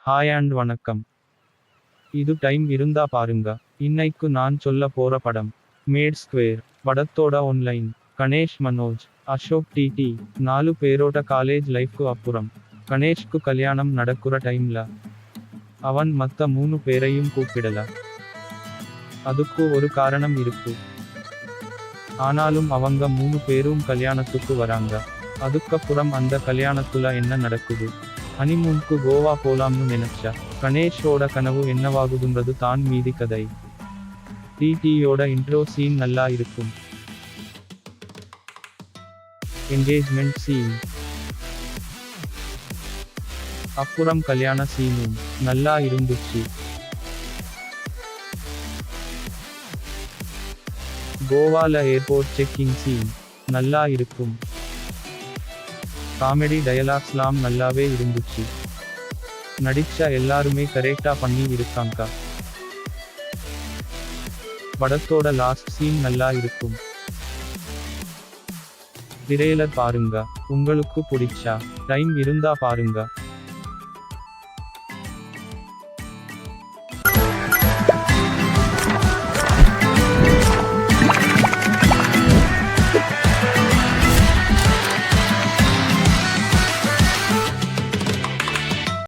Hi and வணக்கம். இது time இருந்தா பாருங்க. இன்னைக்கு நான் சொல்ல போற படம் மேட் ஸ்கொயர். படத்தோட ஒன்லைன்: கணேஷ், மனோஜ், அசோக், டிடி 4 பேரோட காலேஜ் லைஃப்க்கு அப்புறம் கணேஷ்க்கு கல்யாணம் நடக்குற டைம்ல அவன் மத்த 3 பேரையும் கூப்பிடல. அதுக்கு ஒரு காரணம் இருக்கு. ஆனாலும் அவங்க 3 பேரும் கல்யாணத்துக்கு வராங்க. அதுக்கப்புறம் அந்த கல்யாணத்துல என்ன நடக்குது? ஹனிமூனுக்கு கோவா போலாம்னு நினைச்சா கணேஷோட கனவு என்னவாகுதுன்றது தான் மீதி கதை. டிடியோட இன்ட்ரோ சீன் நல்லா இருக்கும். என்கேஜ்மெண்ட் சீன், அப்புறம் கல்யாண சீனும் நல்லா இருந்துச்சு. கோவால ஏர்போர்ட் செக்கிங் சீன் நல்லா இருக்கும். காமெடி டயலாக்ஸ்லாம் நல்லாவே இருந்துச்சு. நடிச்ச எல்லாருமே கரெக்டா பண்ணி இருக்காங்க. படத்தோட லாஸ்ட் சீன் நல்லா இருக்கும். ட்ரெய்லர் பாருங்க. உங்களுக்கு பிடிச்சா டைம் இருந்தா பாருங்க.